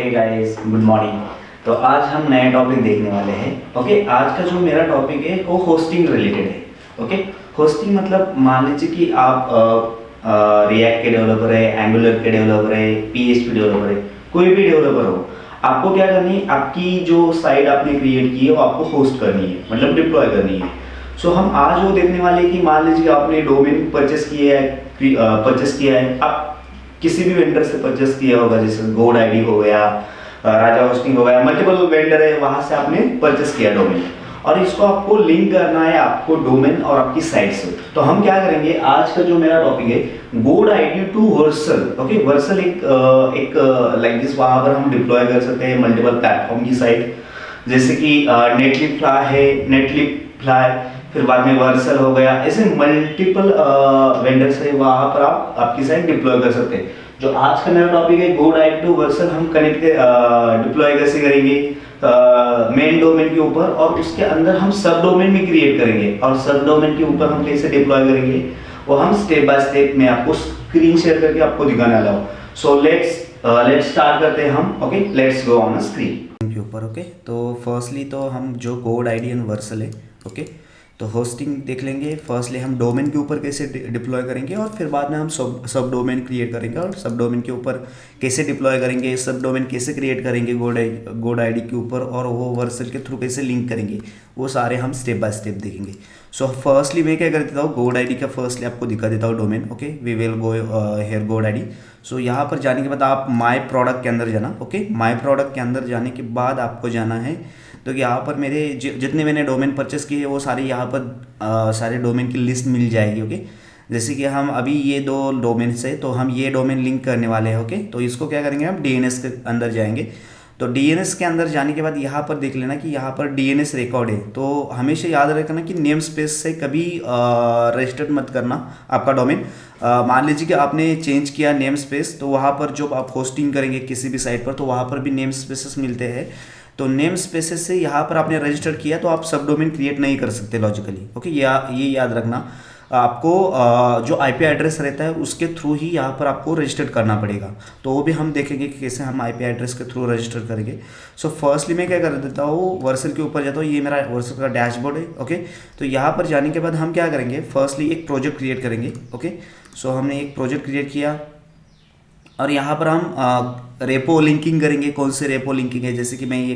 Hey guys, good morning. तो आज हम नया टॉपिक देखने वाले हैं। ओके, आज का जो मेरा टॉपिक है वो होस्टिंग रिलेटेड है। ओके, होस्टिंग मतलब मान लीजिए कि आप रिएक्ट के डेवलपर है, एंगुलर के डेवलपर है, पीएचपी डेवलपर है, कोई भी डेवलपर हो, आपको क्या करनी है, आपकी जो साइट आपने क्रिएट की है वो आपको होस्ट करनी है, मतलब डिप्लॉय करनी है। सो हम आज वो देखने वाले हैं कि मान लीजिए कि आपने डोमेन परचेस किया है, आप किसी भी वेंडर से परचेस किया होगा, जैसे गोड आईडी हो गया, राजा होस्टिंग हो गया, मल्टीपल वेंडर है, वहां से आपने परचेस किया डोमेन, और इसको आपको लिंक करना है आपको डोमेन और आपकी साइट से। तो हम क्या करेंगे, आज का जो मेरा टॉपिक है GoDaddy to Vercel. Okay, Vercel एक लाइक दिस, वहां पर हम डिप्लॉय कर सकते हैं मल्टीपल प्लेटफॉर्म की साइट, जैसे कि नेटलिप फ्लाई है, नेटलिप फ्लाई, फिर बाद में वर्सल हो गया, ऐसे मल्टीपल वेंडर्स है, वहां पर आप आपकी साइट डिप्लॉय कर सकते हैं। जो आज का मेरा टॉपिक है गोड आईडी टू वर्सल, हम कनेक्ट डिप्लॉय कैसे करेंगे मेन डोमेन के ऊपर, और उसके अंदर हम सब डोमेन भी क्रिएट करेंगे, और सब डोमेन के ऊपर हम कैसे डिप्लॉय करेंगे वो हम स्टेप बाय स्टेप में आपको स्क्रीन शेयर करके आपको दिखाने वाला हूँ। सो लेट्स स्टार्ट करते हैं हम। Okay, let's go on screen के ऊपर। ओके, तो फर्स्टली तो हम जो गोड आईडी एंड वर्सल है, ओके, तो होस्टिंग देख लेंगे। फर्स्टली हम डोमेन के ऊपर कैसे डिप्लॉय करेंगे, और फिर बाद में हम सब डोमेन क्रिएट करेंगे, और सब डोमेन के ऊपर कैसे डिप्लॉय करेंगे, सब डोमेन कैसे क्रिएट करेंगे गोड आईडी के ऊपर, और वो वर्सल के थ्रू कैसे लिंक करेंगे, वो सारे हम स्टेप बाय स्टेप देखेंगे। सो फर्स्टली मैं क्या कर देता हूँ, गोड आईडी का फर्स्टली आपको दिखा देता हूँ domain. Okay, we will go here GoDaddy. So यहाँ पर जाने के बाद आप माई प्रोडक्ट के अंदर जाना। ओके, माई प्रोडक्ट के अंदर जाने के बाद आपको जाना है, तो यहाँ पर मेरे जितने मैंने डोमेन परचेस किए वो सारे यहाँ पर सारे डोमेन की लिस्ट मिल जाएगी। ओके, जैसे कि हम अभी ये दो डोमेन से, तो हम ये डोमेन लिंक करने वाले हैं। ओके, तो इसको क्या करेंगे, हम डीएनएस के अंदर जाएंगे। तो डीएनएस के अंदर जाने के बाद यहाँ पर देख लेना कि यहाँ पर डीएनएस रिकॉर्ड है, तो हमेशा याद रखना कि नेम स्पेस से कभी रजिस्टर्ड मत करना आपका डोमेन। मान लीजिए कि आपने चेंज किया नेम स्पेस, तो वहाँ पर जो आप होस्टिंग करेंगे किसी भी साइट पर, तो वहाँ पर भी नेम स्पेसेस मिलते हैं। तो नेम स्पेसेस से यहाँ पर आपने रजिस्टर किया तो आप सब डोमेन क्रिएट नहीं कर सकते लॉजिकली। ओके, ये याद रखना आपको। जो आईपी एड्रेस रहता है उसके थ्रू ही यहाँ पर आपको रजिस्टर करना पड़ेगा, तो वो भी हम देखेंगे कि कैसे हम आईपी एड्रेस के थ्रू रजिस्टर करेंगे। सो फर्स्टली मैं क्या कर देता हूँ, वर्सल के ऊपर जाता हूँ, ये मेरा वर्सल का डैशबोर्ड है। ओके, तो यहाँ पर जाने के बाद हम क्या करेंगे, फर्स्टली एक प्रोजेक्ट क्रिएट करेंगे। ओके, सो हमने एक प्रोजेक्ट क्रिएट किया, और यहाँ पर हम रेपो लिंकिंग करेंगे। कौन से रेपो लिंकिंग है, जैसे कि मैं ये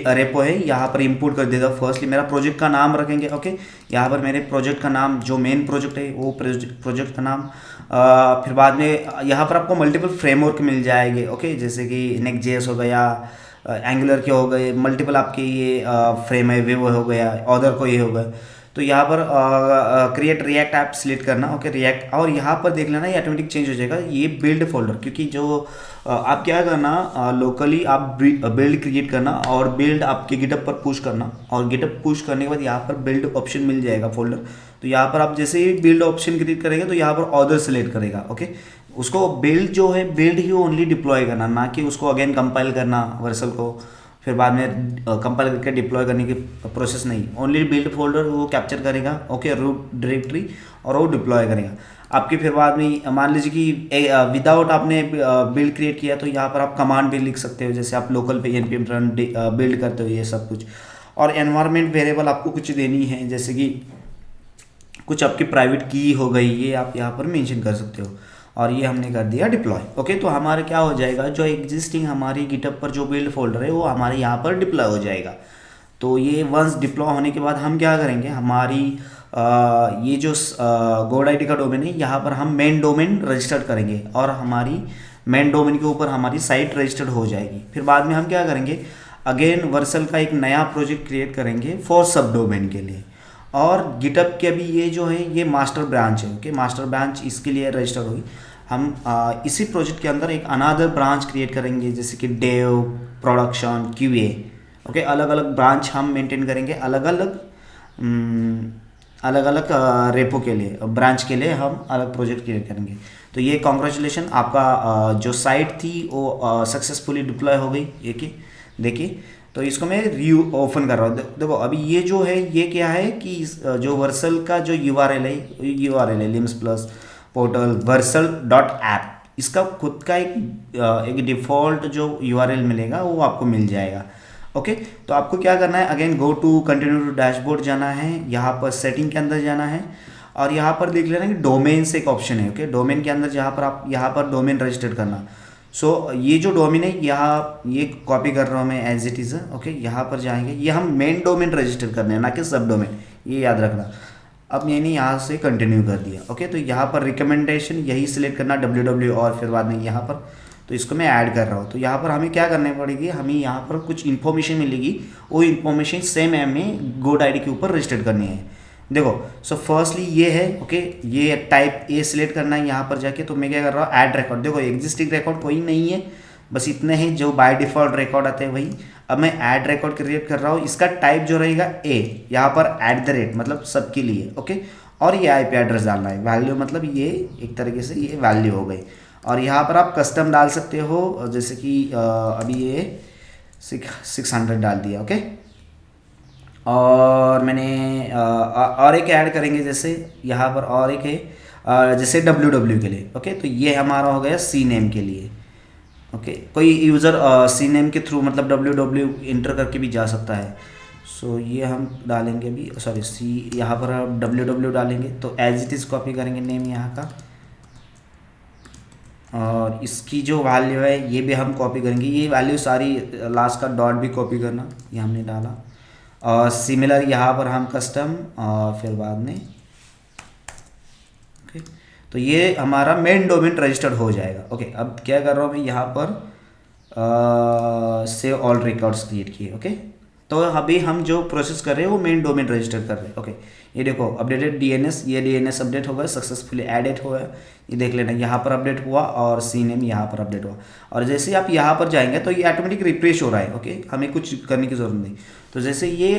रेपो है, यहाँ पर इंपोर्ट कर देता हूँ। फर्स्टली मेरा प्रोजेक्ट का नाम रखेंगे। ओके, यहाँ पर मेरे प्रोजेक्ट का नाम, जो मेन प्रोजेक्ट है वो प्रोजेक्ट का नाम। फिर बाद में यहाँ पर आपको मल्टीपल फ्रेमवर्क मिल जाएंगे। ओके, जैसे कि नेक्स्ट.जेएस हो गया, एंगुलर के हो गए, मल्टीपल आपके ये फ्रेम है, वेव हो गया, ऑर्डर को ये हो गया। तो यहाँ पर क्रिएट रिएक्ट ऐप सिलेक्ट करना। ओके, रिएक्ट, और यहाँ पर देख लेना ये ऑटोमेटिक चेंज हो जाएगा, ये बिल्ड फोल्डर, क्योंकि जो आप क्या करना, लोकली आप बिल्ड क्रिएट करना, और बिल्ड आपके गिटअप पर पुश करना, और गिटअप पुश करने के बाद यहाँ पर बिल्ड ऑप्शन मिल जाएगा फोल्डर। तो यहाँ पर आप जैसे ही बिल्ड ऑप्शन क्रिएट करेंगे तो यहाँ पर ऑर्डर सेलेक्ट करेगा। ओके, उसको बिल्ड जो है, बिल्ड ही ओनली डिप्लॉय करना, ना कि उसको अगेन कंपाइल करना वर्सल को, फिर बाद में कंपाइल करके डिप्लॉय करने की प्रोसेस नहीं। ओनली बिल्ड फोल्डर वो कैप्चर करेगा। ओके, रूट डायरेक्टरी, और वो डिप्लॉय करेगा आपकी। फिर बाद में मान लीजिए कि विदाउट आपने बिल्ड क्रिएट किया, तो यहाँ पर आप कमांड भी लिख सकते हो, जैसे आप लोकल पे npm रन बिल्ड करते हो, ये सब कुछ। और एनवायरनमेंट वेरिएबल आपको कुछ देनी है, जैसे कि कुछ आपकी प्राइवेट की हो गई, ये आप यहाँ पर मेंशन कर सकते हो। और ये हमने कर दिया डिप्लॉय। ओके, तो हमारे क्या हो जाएगा, जो एग्जिस्टिंग हमारी गिटअप पर जो बिल्ड फोल्डर है वो हमारे यहाँ पर डिप्लॉय हो जाएगा। तो ये वंस डिप्लॉय होने के बाद हम क्या करेंगे, हमारी ये जो गोड आईडी का डोमेन है, यहाँ पर हम मेन डोमेन रजिस्टर करेंगे, और हमारी मेन डोमेन के ऊपर हमारी साइट रजिस्टर्ड हो जाएगी। फिर बाद में हम क्या करेंगे, अगेन वर्सल का एक नया प्रोजेक्ट क्रिएट करेंगे फॉर सब डोमेन के लिए। और गिटअप के अभी ये जो है ये मास्टर ब्रांच है। ओके, मास्टर ब्रांच इसके लिए रजिस्टर होगी। हम इसी प्रोजेक्ट के अंदर एक अनादर ब्रांच क्रिएट करेंगे, जैसे कि डेव, प्रोडक्शन, क्यूए। ओके, अलग अलग ब्रांच हम मेंटेन करेंगे, अलग अलग रेपो के लिए, ब्रांच के लिए हम अलग प्रोजेक्ट क्रिएट करेंगे। तो ये कॉन्ग्रेचुलेशन, आपका जो साइट थी वो सक्सेसफुली डिप्लॉय हो गई। ये कि देखिए, तो इसको मैं री ओपन कर रहा हूँ। देखो अभी ये जो है, ये क्या है कि जो वर्सल का जो यूआरएल है limbs plus portal Vercel dot app, इसका खुद का एक डिफ़ॉल्ट जो यूआरएल मिलेगा वो आपको मिल जाएगा। ओके, तो आपको क्या करना है, again go to continue to dashboard जाना है, यहाँ पर सेटिंग के अंदर जाना है और यहाँ पर देख लेना कि डोमेन से एक ऑप्शन है। ओके, डोमेन के अंदर जहाँ पर आप यहाँ पर डोमेन रजिस्टर करना। सो ये जो डोमेन है यहाँ ये कॉपी कर रहा हूँ मैं एज इट इज़। ओके, यहाँ पर जाएंगे, ये हम मेन डोमेन रजिस्टर करने हैं ना कि सब डोमेन, ये याद रखना। अब मैंने यहाँ से कंटिन्यू कर दिया। ओके, तो यहाँ पर रिकमेंडेशन यही सिलेक्ट करना www और फिर बाद में यहाँ पर, तो इसको मैं ऐड कर रहा हूँ। तो यहाँ पर हमें क्या करना पड़ेगी, हमें यहाँ पर कुछ इन्फॉर्मेशन मिलेगी, वो इन्फॉर्मेशन सेम हमें गोड आईडी के ऊपर रजिस्टर करनी है। देखो, सो फर्स्टली ये है। ओके, ये टाइप ए सिलेक्ट करना है यहाँ पर जाके। तो मैं क्या कर रहा हूँ, ऐड रिकॉर्ड। देखो एग्जिस्टिंग रिकॉर्ड कोई नहीं है, बस इतने हैं जो बाय डिफ़ॉल्ट रिकॉर्ड आते हैं वही। अब मैं ऐड रिकॉर्ड क्रिएट कर रहा हूँ, इसका टाइप जो रहेगा ए, यहाँ पर @ मतलब सबके लिए। ओके, और ये आईपी एड्रेस डालना है, वैल्यू मतलब ये एक तरीके से ये वैल्यू हो गई। और यहाँ पर आप कस्टम डाल सकते हो, जैसे कि अभी ये 600 डाल दिया। ओके, और मैंने और एक ऐड करेंगे, जैसे यहाँ पर और एक है जैसे www के लिए। ओके, तो ये हमारा हो गया सी नेम के लिए। ओके, कोई यूज़र सी नेम के थ्रू मतलब www इंटर करके भी जा सकता है। सो ये हम डालेंगे अभी, सॉरी सी, यहाँ पर आप www डालेंगे तो एज इट इज़ कॉपी करेंगे नेम यहाँ का, और इसकी जो वैल्यू है ये भी हम कॉपी करेंगे। ये वैल्यू सारी लास्ट का डॉट भी कॉपी करना, ये हमने डाला। और सिमिलर यहाँ पर हम कस्टम और फिर बाद में। ओके, तो ये हमारा मेन डोमेन रजिस्टर्ड हो जाएगा। ओके, अब क्या कर रहा हूँ मैं यहाँ पर सेव ऑल रिकॉर्ड्स क्रिएट किए। ओके, तो अभी हम जो प्रोसेस कर रहे हैं वो मेन डोमेन रजिस्टर कर रहे हैं। ओके, ये देखो अपडेटेड डीएनएस, ये डीएनएस अपडेट हो गया, सक्सेसफुली एडेड हुआ है, ये देख लेना यहाँ पर अपडेट हुआ और सी नेम यहाँ पर अपडेट हुआ। और जैसे आप यहाँ पर जाएंगे तो ये ऑटोमेटिक रिफ्रेश हो रहा है। ओके, हमें कुछ करने की ज़रूरत नहीं। तो जैसे ये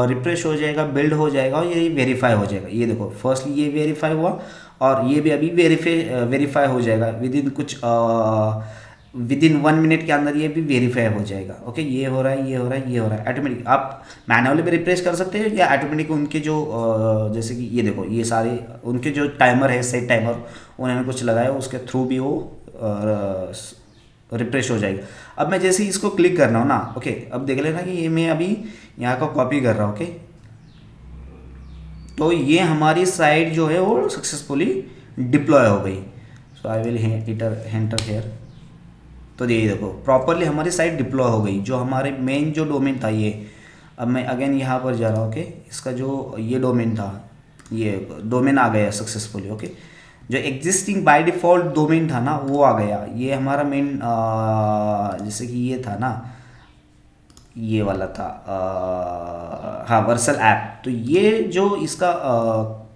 रिफ्रेश हो जाएगा, बिल्ड हो जाएगा और ये वेरीफाई हो जाएगा। ये देखो फर्स्टली ये वेरीफाई हुआ और ये भी अभी वेरीफाई हो जाएगा विद इन 1 मिनट के अंदर ये भी वेरीफाई हो जाएगा। ओके, ये हो रहा है, ये हो रहा है, ये हो रहा है। ऑटोमेटिक आप मैनुअली भी रिप्लेस कर सकते हैं या ऑटोमेटिक उनके जो जैसे कि ये देखो ये सारे उनके जो टाइमर है, सेट टाइमर उन्होंने कुछ लगाया, उसके थ्रू भी वो रिफ्रेश हो जाएगा। अब मैं जैसे ही इसको क्लिक कर रहा हूँ ना, ओके, अब देख लेना कि ये मैं अभी यहाँ का कॉपी कर रहा हूँ। ओके, तो ये हमारी साइट जो है वो सक्सेसफुली डिप्लॉय हो गई। सो आई विल एंटर हेयर। तो ये देखो प्रॉपरली हमारी साइट डिप्लॉय हो गई, जो हमारे मेन जो डोमेन था ये। अब मैं अगेन यहाँ पर जा रहा हूँ। ओके, इसका जो ये डोमेन था, ये डोमेन आ गया सक्सेसफुली। ओके, जो एग्जिस्टिंग बाय डिफ़ॉल्ट डोमेन था ना वो आ गया। ये हमारा मेन जैसे कि ये था ना, ये वाला था हाँ वर्सल ऐप। तो ये जो इसका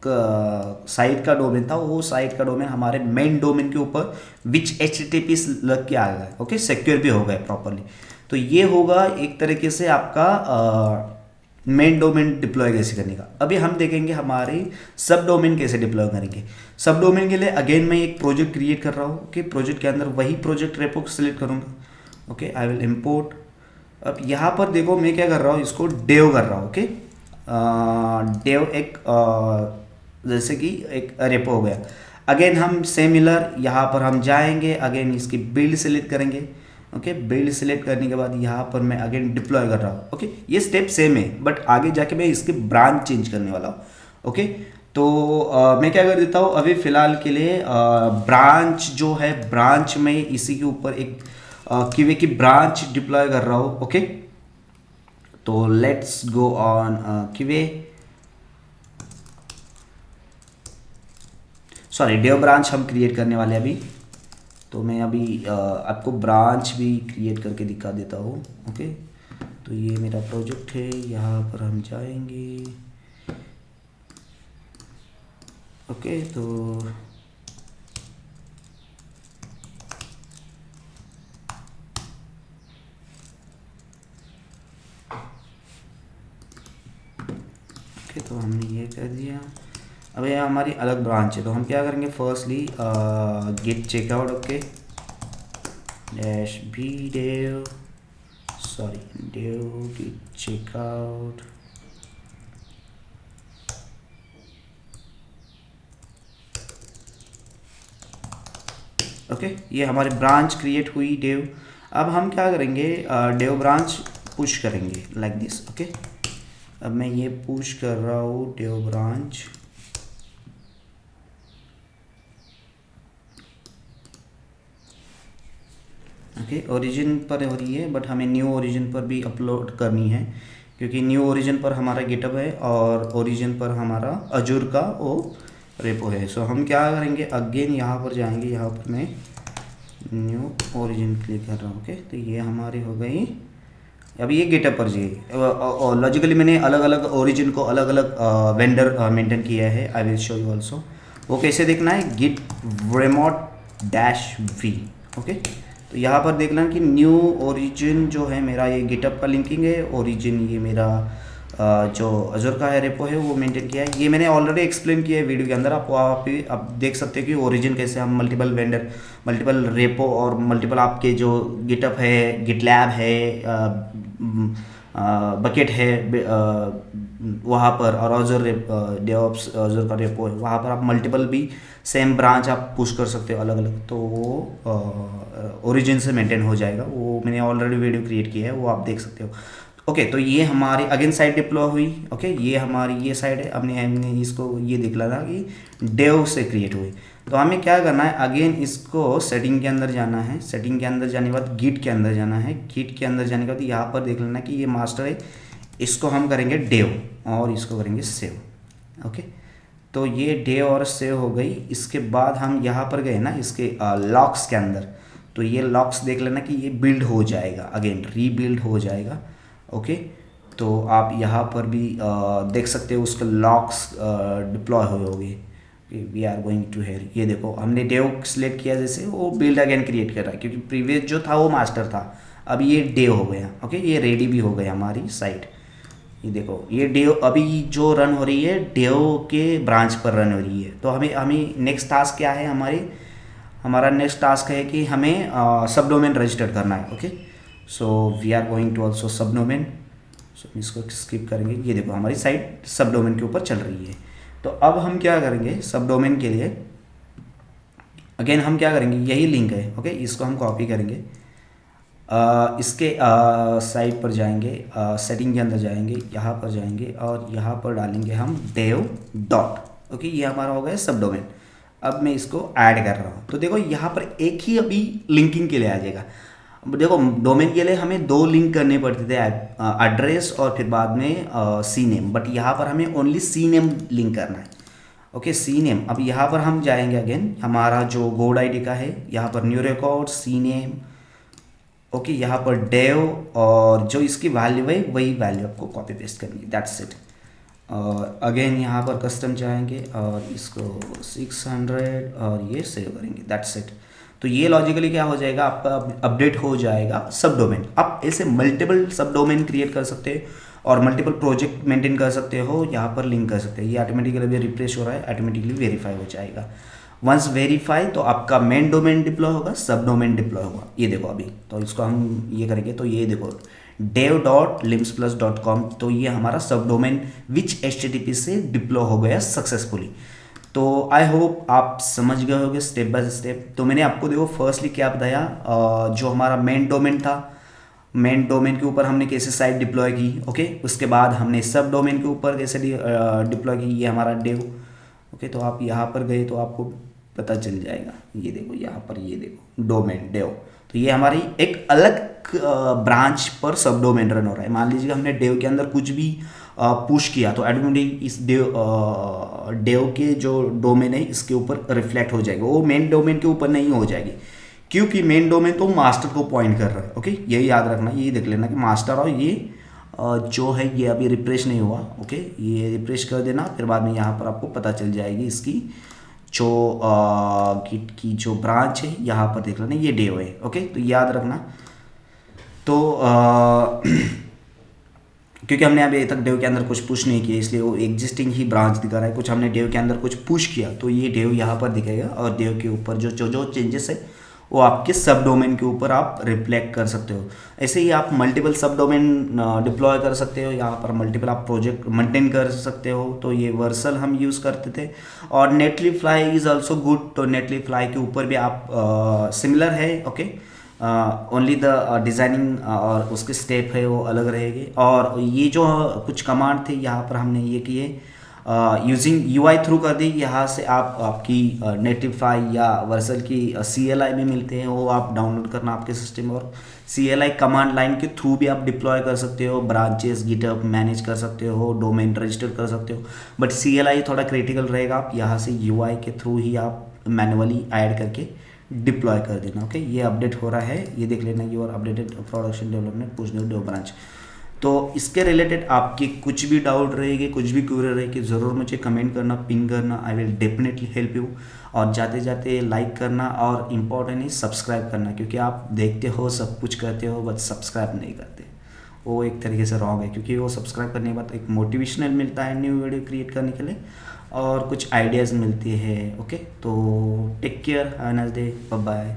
साइट का डोमेन था, वो साइट का डोमेन हमारे मेन डोमेन के ऊपर विच HTTP लग के आ गया। ओके, सिक्योर भी हो गया प्रॉपरली। तो ये होगा एक तरीके से आपका मेन डोमेन डिप्लॉय कैसे करने का। अभी हम देखेंगे हमारे सब डोमेन कैसे डिप्लॉय करेंगे। सब डोमेन के लिए अगेन मैं एक प्रोजेक्ट क्रिएट कर रहा हूँ। ओके, प्रोजेक्ट के अंदर वही प्रोजेक्ट रेपो को सिलेक्ट करूँगा। Okay, I will import. अब यहाँ पर देखो मैं क्या कर रहा हूँ, इसको डेव कर रहा हूँ। ओके, डेव एक जैसे कि एक रेपो हो गया। अगेन हम सिमिलर यहाँ पर हम जाएंगे, अगेन इसकी बिल्ड सेलेक्ट करेंगे। ओके, बिल्ड सेलेक्ट करने के बाद यहाँ पर मैं अगेन डिप्लॉय कर रहा हूँ। ओके, ये स्टेप सेम है बट आगे जाके मैं इसकी ब्रांच चेंज करने वाला हूँ। ओके, तो मैं क्या कर देता हूँ अभी फ़िलहाल के लिए ब्रांच जो है, ब्रांच में इसी के ऊपर एक क्यूए की ब्रांच डिप्लॉय कर रहा हूँ। ओके, तो let's go on QA, sorry dev branch हम क्रिएट करने वाले हैं अभी। तो मैं अभी आपको ब्रांच भी क्रिएट करके दिखा देता हूँ। ओके, तो ये मेरा प्रोजेक्ट है, यहाँ पर हम जाएंगे। ओके, तो तो हमने ये कर दिया। अब ये हमारी अलग ब्रांच है, तो हम क्या करेंगे, firstly git checkout. Okay, dash b dev, sorry dev git checkout. Okay, ये हमारी ब्रांच क्रिएट हुई डेव। अब हम क्या करेंगे, डेव ब्रांच पुश करेंगे लाइक दिस। ओके, अब मैं ये पुश कर रहा हूँ डेव ब्रांच। ओके, ओरिजिन पर हो रही है बट हमें न्यू ओरिजिन पर भी अपलोड करनी है, क्योंकि न्यू ओरिजिन पर हमारा गिटहब है और ओरिजिन पर हमारा अजूर का वो रेपो है। सो हम क्या करेंगे, अगेन यहाँ पर जाएंगे, यहाँ पर मैं न्यू ओरिजिन क्लिक कर रहा हूँ। ओके, तो ये हमारी हो गई। अब ये गिटहब पर जाइए। लॉजिकली मैंने अलग अलग ओरिजिन को अलग अलग वेंडर मेंटेन किया है। I will show you also. वो कैसे देखना है, गिट रेमोट डैश वी। ओके, तो यहाँ पर देख लेना कि न्यू ओरिजिन जो है मेरा, ये गिटहब का लिंकिंग है। ओरिजिन ये मेरा जो अजूर का है रेपो है वो मेंटेन किया है। ये मैंने ऑलरेडी एक्सप्लेन किया है वीडियो के अंदर। आप देख सकते हैं कि ओरिजिन कैसे हम मल्टीपल वेंडर, मल्टीपल रेपो और मल्टीपल आपके जो गिटहब है, गिटलैब है, बकेट है वहाँ पर, और अजूर डेवऑप्स अजूर का रेपो है वहाँ पर आप मल्टीपल भी सेम ब्रांच आप पुश कर सकते हो अलग अलग। तो वो ओरिजिन से मेंटेन हो जाएगा। वो मैंने ऑलरेडी वीडियो क्रिएट किया है, वो आप देख सकते हो। ओके, तो ये हमारी अगेन साइड डिप्लॉय हुई। ओके, ये हमारी ये साइड है। हमने इसको ये देख लेना कि डेव से क्रिएट हुई। तो हमें क्या करना है, अगेन इसको सेटिंग के अंदर जाना है। सेटिंग के अंदर जाने के बाद गिट के अंदर जाना है। गिट के अंदर जाने के बाद यहाँ पर देख लेना कि ये मास्टर है, इसको हम करेंगे डेव और इसको करेंगे सेव। ओके, तो ये डेव और सेव हो गई। इसके बाद हम यहाँ पर गए ना इसके लॉक्स के अंदर, तो ये लॉक्स देख लेना कि ये बिल्ड हो जाएगा, अगेन रीबिल्ड हो जाएगा। ओके, तो आप यहाँ पर भी देख सकते हो उसके लॉक्स डिप्लॉय हुए होंगे। We are going to here, ये देखो हमने डेव सिलेक्ट किया, जैसे वो बिल्ड अगेन क्रिएट कर रहा है, क्योंकि प्रीवियस जो था वो मास्टर था, अब ये डेव हो गया। ओके, ये रेडी भी हो गया हमारी साइट। ये देखो ये डेव अभी जो रन हो रही है डेव के ब्रांच पर रन हो रही है। तो हमें नेक्स्ट टास्क क्या है, हमारा नेक्स्ट टास्क है कि हमें सब डोमेन रजिस्टर करना है। Okay, so we are going to also subdomain. So इसको स्किप करेंगे। ये देखो हमारी साइट सब डोमेन के ऊपर चल रही है। तो अब हम क्या करेंगे, सब डोमेन के लिए अगेन हम क्या करेंगे, यही लिंक है। ओके, इसको हम कॉपी करेंगे, इसके साइट पर जाएंगे, सेटिंग के अंदर जाएंगे, यहाँ पर जाएंगे और यहाँ पर डालेंगे हम डेव डॉट। ओके, ये हमारा हो गया सब डोमेन। अब मैं इसको ऐड कर रहा हूँ, तो देखो यहाँ पर एक ही अभी लिंकिंग के लिए आ जाएगा। देखो डोमेन के लिए हमें 2 लिंक करने पड़ते थे, एड्रेस और फिर बाद में सी नेम, बट यहाँ पर हमें ओनली सी नेम लिंक करना है। Okay, C name. अब यहाँ पर हम जाएंगे अगेन, हमारा जो गोड आईडी का है, यहाँ पर new record, C name. Okay, यहाँ पर डेव और जो इसकी वैल्यू है वही वैल्यू आपको कॉपी पेस्ट करनी है, दैट्स इट। और अगेन यहाँ पर कस्टम जाएंगे और इसको 600 और ये सेव करेंगे, दैट्स इट। तो ये लॉजिकली क्या हो जाएगा, आपका अपडेट हो जाएगा सब डोमेन। आप ऐसे मल्टीपल सब डोमेन क्रिएट कर सकते हैं और मल्टीपल प्रोजेक्ट मेंटेन कर सकते हो, यहाँ पर लिंक कर सकते हैं। ये ऑटोमेटिकली अभी रिफ्रेश हो रहा है, ऑटोमेटिकली वेरीफाई हो जाएगा। वंस वेरीफाई तो आपका मेन डोमेन डिप्लॉय होगा, सब डोमेन डिप्लॉय होगा। ये देखो अभी, तो इसको हम ये करेंगे, तो ये देखो dev.limbsplus.com, तो ये हमारा सब डोमेन विच HTTP से डिप्लॉय हो गया सक्सेसफुली। तो आई होप आप समझ गए होंगे स्टेप बाय स्टेप। तो मैंने आपको देखो फर्स्टली क्या बताया, जो हमारा मेन डोमेन था, मेन डोमेन के ऊपर हमने कैसे साइट डिप्लॉय की। ओके, उसके बाद हमने सब डोमेन के ऊपर कैसे डिप्लॉय की, ये हमारा डेव। ओके, तो आप यहाँ पर गए तो आपको पता चल जाएगा। ये देखो यहाँ पर, ये देखो डोमेन डेव, तो ये हमारी एक अलग ब्रांच पर सब डोमेन रन हो रहा है। मान लीजिए हमने डेव के अंदर कुछ भी पुश किया तो ऑटोमेटिक इस डेव के जो डोमेन है इसके ऊपर रिफ्लेक्ट हो जाएगा, वो मेन डोमेन के ऊपर नहीं हो जाएगी, क्योंकि मेन डोमेन तो मास्टर को पॉइंट कर रहा है। ओके, यही याद रखना, यही देख लेना कि मास्टर और ये जो है ये अभी रिफ्रेश नहीं हुआ। ओके, ये रिफ्रेश कर देना, फिर बाद में यहाँ पर आपको पता चल जाएगी इसकी जो गिट की जो ब्रांच है, यहाँ पर देख लेना ये डेव है। ओके, तो याद रखना। तो क्योंकि हमने अभी तक डेव के अंदर कुछ पुश नहीं किया, इसलिए वो एग्जिस्टिंग ही ब्रांच दिखा रहा है। कुछ हमने डेव के अंदर कुछ पुश किया तो ये डेव यहाँ पर दिखेगा और डेव के ऊपर जो जो चेंजेस है वो आपके सब डोमेन के ऊपर आप रिफ्लेक्ट कर सकते हो। ऐसे ही आप मल्टीपल सब डोमेन डिप्लॉय कर सकते हो, यहाँ पर मल्टीपल आप प्रोजेक्ट मेंटेन कर सकते हो। तो ये वर्सल हम यूज़ करते थे। और neatly fly is also good. तो नेटली फ्लाई के ऊपर भी आप सिमिलर है, ओके, ओनली द डिज़ाइनिंग और उसके स्टेप है वो अलग रहेगी। और ये जो कुछ कमांड थे यहाँ पर हमने ये किए यूजिंग यूआई थ्रू कर दी। यहाँ से आप आपकी नेटिफाई या वर्सल की CLI में मिलते हैं, वो आप डाउनलोड करना आपके सिस्टम। और CLI कमांड लाइन के थ्रू भी आप डिप्लॉय कर सकते हो, ब्रांचेस गिटहब मैनेज कर सकते हो, डोमेन रजिस्टर कर सकते हो। बट CLI थोड़ा क्रिटिकल रहेगा, आप यहाँ से UI के थ्रू ही आप मैनुअली ऐड करके डिप्लॉय कर देना। ओके, ये अपडेट हो रहा है, ये देख लेना। Your updated production development push new branch. तो इसके रिलेटेड आपकी कुछ भी डाउट रहेगी, कुछ भी क्वेरी रहेगी, ज़रूर मुझे कमेंट करना, पिंग करना। I will definitely help you. और जाते जाते लाइक करना, और इम्पोर्टेंट है सब्सक्राइब करना, क्योंकि आप देखते हो सब कुछ करते हो बट सब्सक्राइब नहीं करते। वो एक तरीके से रॉन्ग है, क्योंकि वो सब्सक्राइब करने के बाद एक मोटिवेशनल मिलता है न्यू वीडियो क्रिएट करने के लिए, और कुछ आइडियाज़ मिलती है। ओके, तो take care, have a nice day, bye bye.